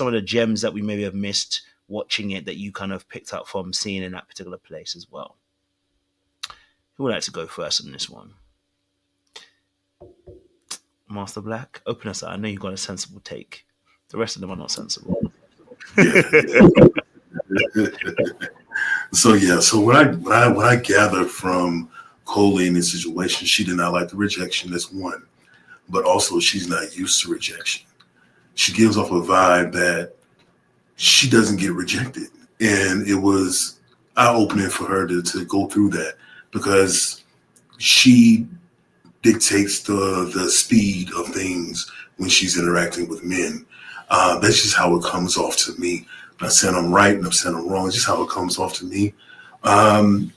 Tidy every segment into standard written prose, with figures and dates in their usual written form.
some of the gems that we maybe have missed watching it that you kind of picked up from seeing in that particular place as well? Who would like to go first on this one? Master Black, open us up. I know you've got a sensible take. The rest of them are not sensible. Yeah, so yeah, so what I gather from Coley in this situation, she did not like the rejection. That's one, but also she's not used to rejection. She gives off a vibe that she doesn't get rejected, and it was eye opening for her to go through that because she dictates the speed of things when she's interacting with men. That's just how it comes off to me. I'm not saying I'm right and I'm saying I'm wrong. It's just how it comes off to me. Um,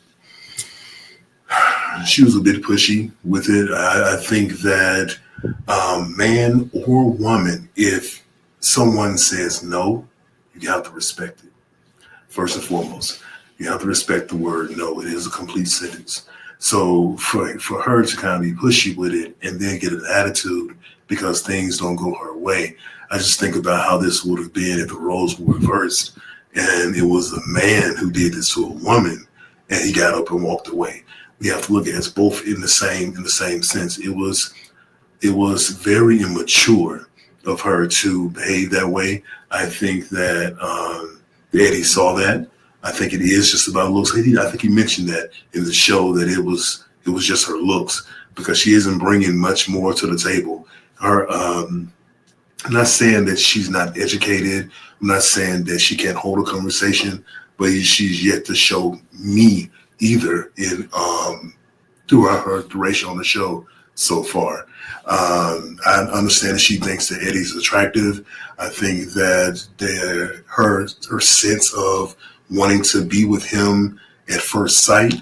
she was a bit pushy with it. I think that man or woman, if someone says no, you have to respect it. First and foremost, you have to respect the word no. It is a complete sentence. So for her to kind of be pushy with it and then get an attitude because things don't go her way, I just think about how this would have been if the roles were reversed and it was a man who did this to a woman and he got up and walked away. We have to look at it as both in the same sense. It was very immature of her to behave that way. I think that Eddie saw that. I think it is just about looks. I think he mentioned that in the show that it was just her looks because she isn't bringing much more to the table. Her I'm not saying that she's not educated. I'm not saying that she can't hold a conversation, but she's yet to show me either in throughout her duration on the show so far. I understand that she thinks that Eddie's attractive. I think that her sense of wanting to be with him at first sight,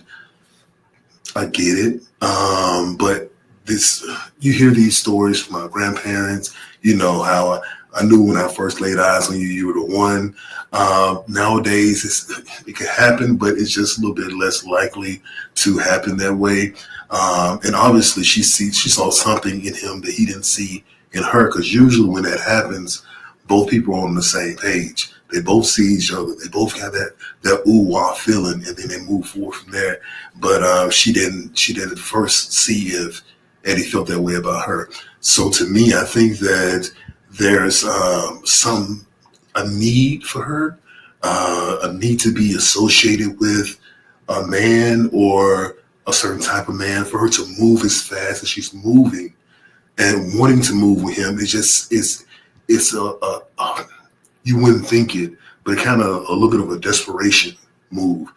I get it. But this, you hear these stories from my grandparents. You know how I knew when I first laid eyes on you, you were the one. Nowadays, it can happen, but it's just a little bit less likely to happen that way. And obviously, she saw something in him that he didn't see in her. Because usually, when that happens, both people are on the same page. They both see each other. They both got that ooh wah feeling, and then they move forward from there. But she didn't. She didn't first see if Eddie felt that way about her. So to me, I think that there's some a need for her, a need to be associated with a man or a certain type of man for her to move as fast as she's moving and wanting to move with him. It's a you wouldn't think it, but kind of a little bit of a desperation move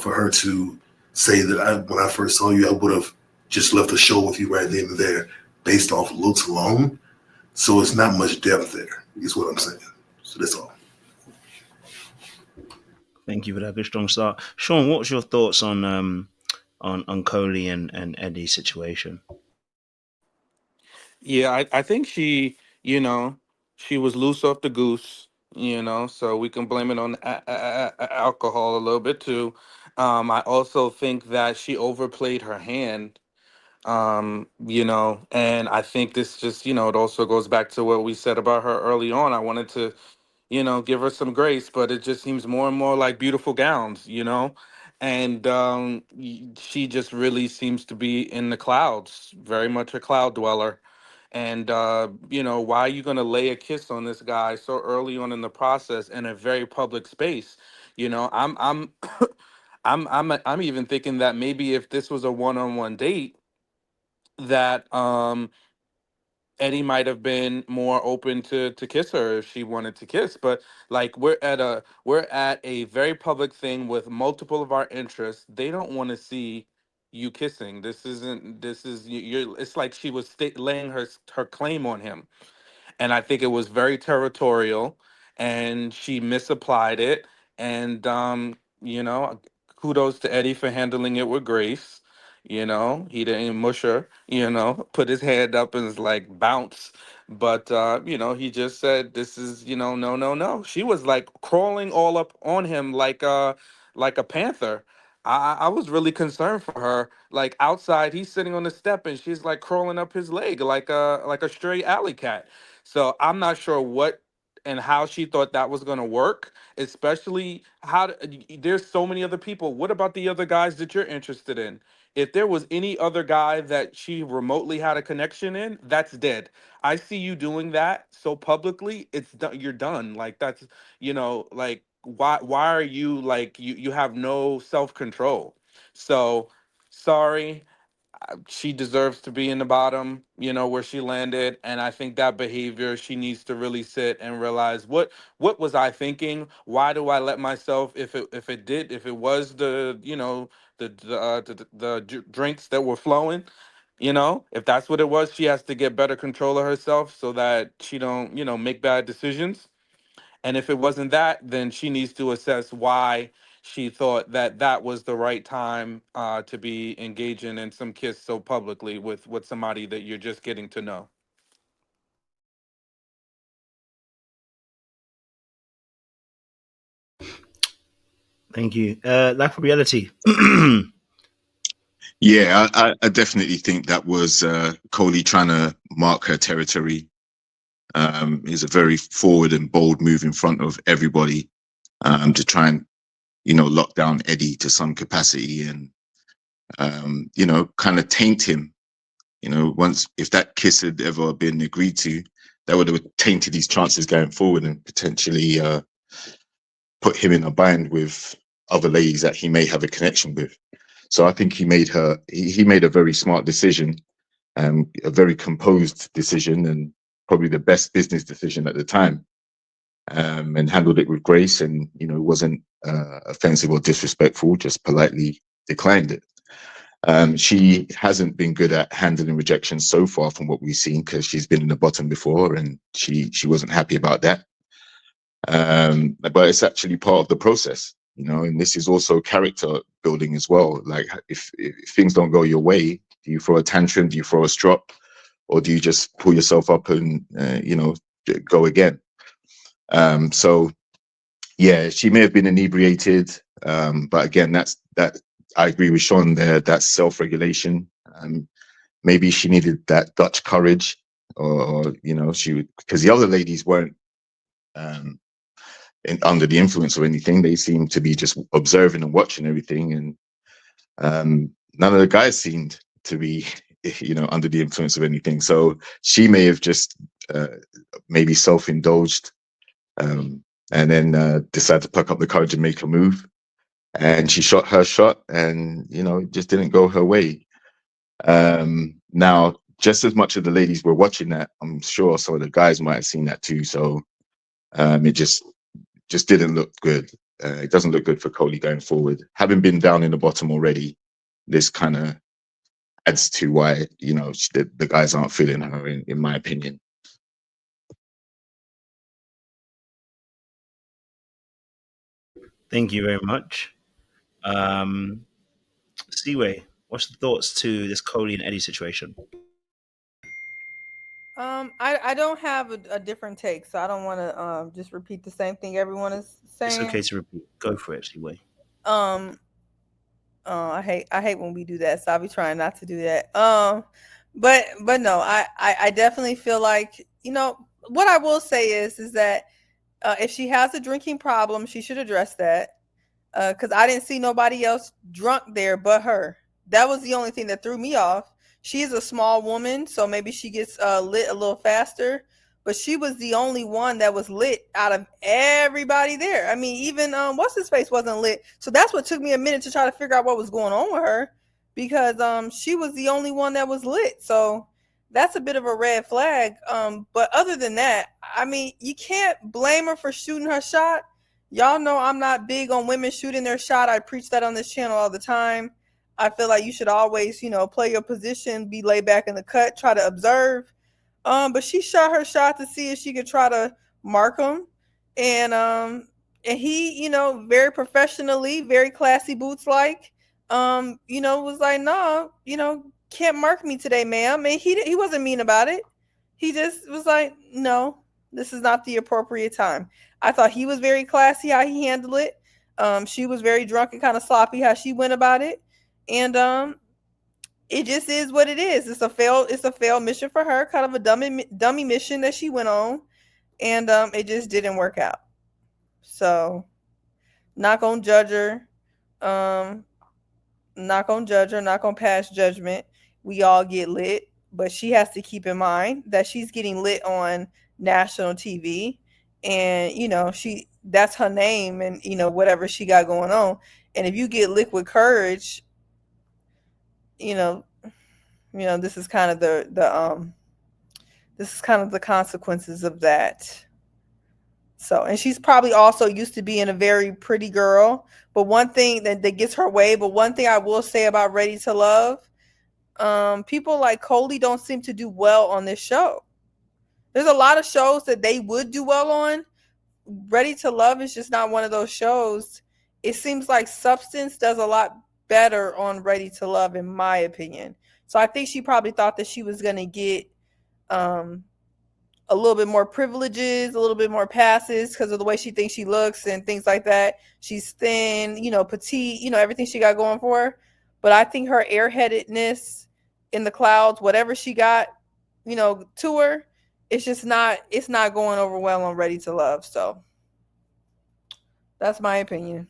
for her to say that when I first saw you, I would have just left the show with you right then and there based off looks alone. So it's not much depth there, is what I'm saying. So that's all. Thank you for that good strong start. Sean, what's your thoughts on Coley and Eddie's situation? Yeah, I think you know, she was loose off the goose, so we can blame it on alcohol a little bit too. I also think that she overplayed her hand, and I think this just, it also goes back to what we said about her early on. I wanted to, give her some grace, but it just seems more and more like beautiful gowns, and she just really seems to be in the clouds, very much a cloud dweller. And why are you going to lay a kiss on this guy so early on in the process in a very public space? I'm I'm even thinking that maybe if this was a one-on-one date, that Eddie might have been more open to kiss her if she wanted to kiss. But like, we're at a very public thing with multiple of our interests. They don't want to see you kissing. This is you're It's like she was laying her claim on him, and I think it was very territorial, and she misapplied it. And kudos to Eddie for handling it with grace. He didn't mush her. Put his hand up and was like bounce. But he just said, "This is no, no, no." She was like crawling all up on him like a panther. I was really concerned for her. Like outside, he's sitting on the step, and she's like crawling up his leg like a stray alley cat. So I'm not sure what and how she thought that was going to work, especially there's so many other people. What about the other guys that you're interested in? If there was any other guy that she remotely had a connection in, that's dead. I see you doing that so publicly, it's done. You're done. Like that's, like why are you like you have no self-control. So sorry, she deserves to be in the bottom, where she landed. And I think that behavior, she needs to really sit and realize what was I thinking? Why do I let myself, if it was the drinks that were flowing, if that's what it was, she has to get better control of herself so that she don't, make bad decisions. And if it wasn't that, then she needs to assess why she thought that that was the right time to be engaging in some kiss so publicly with somebody that you're just getting to know. Thank you. Life of reality. Yeah, I definitely think that was Coley trying to mark her territory. Is a very forward and bold move in front of everybody, to try and lock down Eddie to some capacity, and kind of taint him. Once, if that kiss had ever been agreed to, that would have tainted his chances going forward and potentially put him in a bind with other ladies that he may have a connection with. So I think he made a very smart decision, a very composed decision, and probably the best business decision at the time, and handled it with grace, and wasn't offensive or disrespectful, just politely declined it. She hasn't been good at handling rejection so far from what we've seen, because she's been in the bottom before and she wasn't happy about that. But it's actually part of the process, and this is also character building as well. Like if things don't go your way, do you throw a tantrum? Do you throw a strop? Or do you just pull yourself up and, go again? So yeah, she may have been inebriated. But again, that I agree with Sean there. That's self-regulation. Maybe she needed that Dutch courage, or she would, because the other ladies weren't under the influence or anything. They seemed to be just observing and watching everything, and none of the guys seemed to be, under the influence of anything. So she may have just maybe self-indulged, and then decided to pluck up the courage and make a move. And she shot her shot, and it just didn't go her way. Now, just as much of the ladies were watching that, I'm sure some of the guys might have seen that too. So it just didn't look good. It doesn't look good for Coley going forward. Having been down in the bottom already, this kind of adds to why the guys aren't feeling her, in my opinion. Thank you very much. Um, Seaway, what's the thoughts to this Coley and Eddie situation? I don't have a different take, so I don't want to just repeat the same thing everyone is It's okay saying. to repeat. Go for it, Seaway. Um, I hate when we do that, so I'll be trying not to do that. But no, I definitely feel like what I will say is that if she has a drinking problem, she should address that. Because I didn't see nobody else drunk there but her. That was the only thing that threw me off. She is a small woman, so maybe she gets lit a little faster. But she was the only one that was lit out of everybody there. I mean, even what's his face wasn't lit. So that's what took me a minute to try to figure out what was going on with her, because she was the only one that was lit. So that's a bit of a red flag. But other than that, I mean, you can't blame her for shooting her shot. Y'all know I'm not big on women shooting their shot. I preach that on this channel all the time. I feel like you should always, play your position, be laid back in the cut, try to observe. But she shot her shot to see if she could try to mark him, and he, very professionally, very classy boots like, was like, no, can't mark me today, ma'am. And he wasn't mean about it. He just was like, no, this is not the appropriate time. I thought he was very classy how he handled it. She was very drunk and kind of sloppy how she went about it, and it just is what it is. It's a failed mission for her, kind of a dummy mission that she went on. and it just didn't work out. So not gonna judge her. Um, not gonna judge her. Not gonna pass judgment. We all get lit, but she has to keep in mind that she's getting lit on national TV, and that's her name, and whatever she got going on. And if you get liquid courage, you know, this is kind of the consequences of that. So, and she's probably also used to being a very pretty girl. But one thing that gets her way, but one thing I will say about Ready to Love, people like Coley don't seem to do well on this show. There's a lot of shows that they would do well on. Ready to Love is just not one of those shows. It seems like Substance does a lot better on Ready to Love, in my opinion. So I think she probably thought that she was going to get a little bit more privileges, a little bit more passes because of the way she thinks she looks and things like that. She's thin, petite, everything she got going for her. But I think her airheadedness in the clouds, whatever she got, to her, it's not going over well on Ready to Love. So that's my opinion.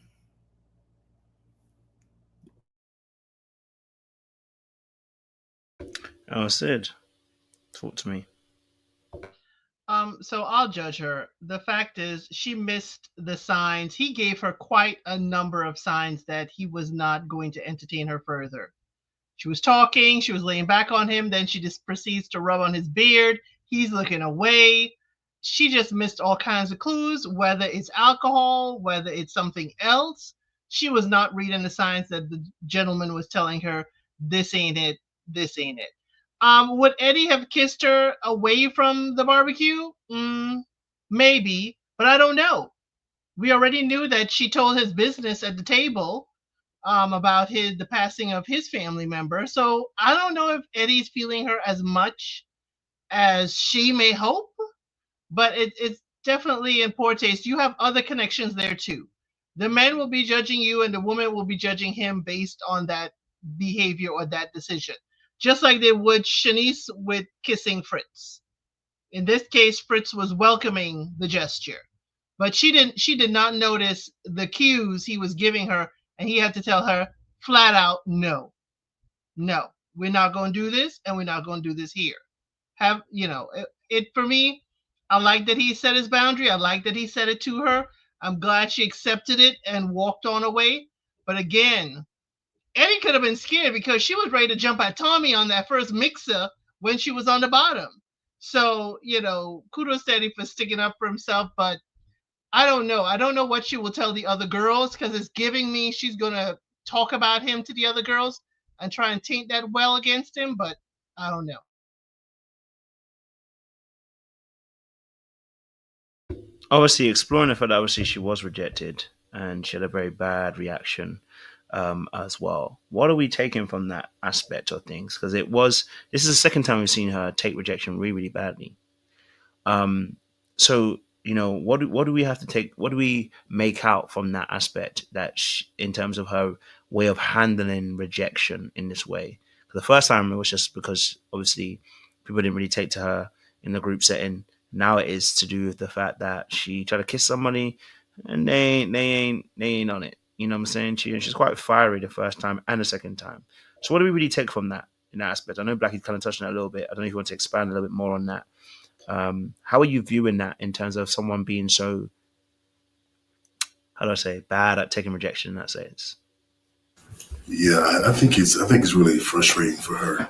Oh, Sid, talk to me. So I'll judge her. The fact is, she missed the signs. He gave her quite a number of signs that he was not going to entertain her further. She was talking, she was laying back on him, then she just proceeds to rub on his beard. He's looking away. She just missed all kinds of clues, whether it's alcohol, whether it's something else. She was not reading the signs that the gentleman was telling her, this ain't it, this ain't it. Would Eddie have kissed her away from the barbecue? Maybe, but I don't know. We already knew that she told his business at the table about the passing of his family member. So I don't know if Eddie's feeling her as much as she may hope, but it's definitely in poor taste. You have other connections there too. The man will be judging you, and the woman will be judging him based on that behavior or that decision, just like they would Shanice with kissing Fritz. In this case, Fritz was welcoming the gesture, but she did not notice the cues he was giving her, and he had to tell her flat out, no, no, we're not going to do this, and we're not going to do this here. It for me. I like that he set his boundary. I like that he said it to her. I'm glad she accepted it and walked on away. But again, Eddie could have been scared because she was ready to jump at Tommy on that first mixer when she was on the bottom. So, kudos to Eddie for sticking up for himself. But I don't know. I don't know what she will tell the other girls because it's giving me she's going to talk about him to the other girls and try and taint that well against him. But I don't know. Obviously, exploring the fact that obviously she was rejected and she had a very bad reaction as well. What are we taking from that aspect of things? Because this is the second time we've seen her take rejection really, really badly. So what do we have to take? What do we make out from that aspect in terms of her way of handling rejection in this way? The first time it was just because obviously people didn't really take to her in the group setting. Now it is to do with the fact that she tried to kiss somebody and they ain't on it. You know what I'm saying? She's quite fiery the first time and the second time. So what do we really take from that in that aspect? I know Blackie kind of touched on that a little bit. I don't know if you want to expand a little bit more on that. How are you viewing that in terms of someone being so, how do I say, bad at taking rejection in that sense? Yeah, I think it's really frustrating for her,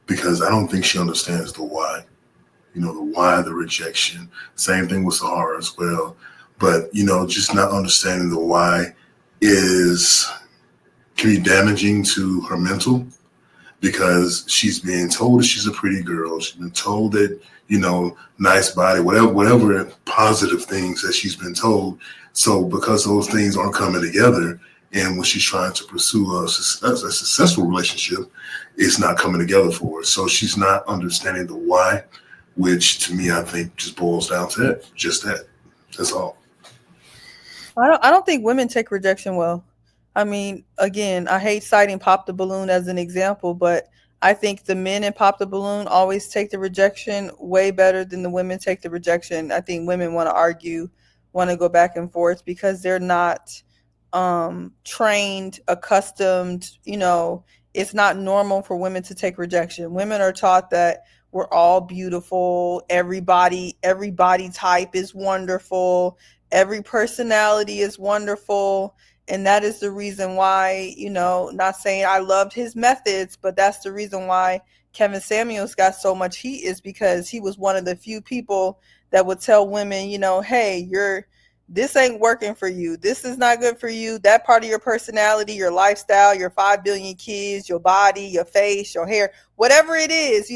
because I don't think she understands the why. The why of the rejection. Same thing with Sahara as well. But, just not understanding the why can be damaging to her mental because she's being told that she's a pretty girl. She's been told that, nice body, whatever positive things that she's been told. So because those things aren't coming together, and when she's trying to pursue a successful relationship, it's not coming together for her. So she's not understanding the why, which to me, I think just boils down to that. Just that. That's all. I don't think women take rejection well. I mean, again, I hate citing Pop the Balloon as an example, but I think the men in Pop the Balloon always take the rejection way better than the women take the rejection. I think women want to argue, want to go back and forth because they're not trained, accustomed, it's not normal for women to take rejection. Women are taught that we're all beautiful, every body type is wonderful, every personality is wonderful. And that is the reason why, not saying I loved his methods, but that's the reason why Kevin Samuels got so much heat, is because he was one of the few people that would tell women, hey, this ain't working for you. This is not good for you. That part of your personality, your lifestyle, your 5 billion kids, your body, your face, your hair, whatever it is,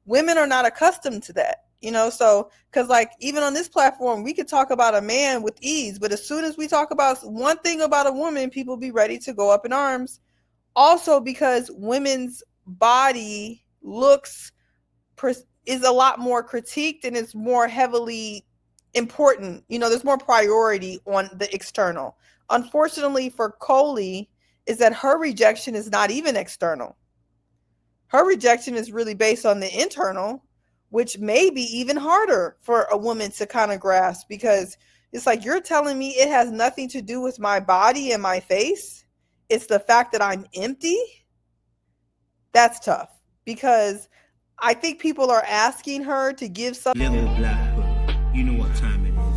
women are not accustomed to that. So because like even on this platform, we could talk about a man with ease, but as soon as we talk about one thing about a woman, people be ready to go up in arms. Also because women's body looks is a lot more critiqued and it's more heavily important. There's more priority on the external. Unfortunately for Coley, is that her rejection is not even external. Her rejection is really based on the internal, which may be even harder for a woman to kind of grasp, because it's like, you're telling me it has nothing to do with my body and my face. It's the fact that I'm empty. That's tough, because I think people are asking her to give some Little black bird, you know what time it is.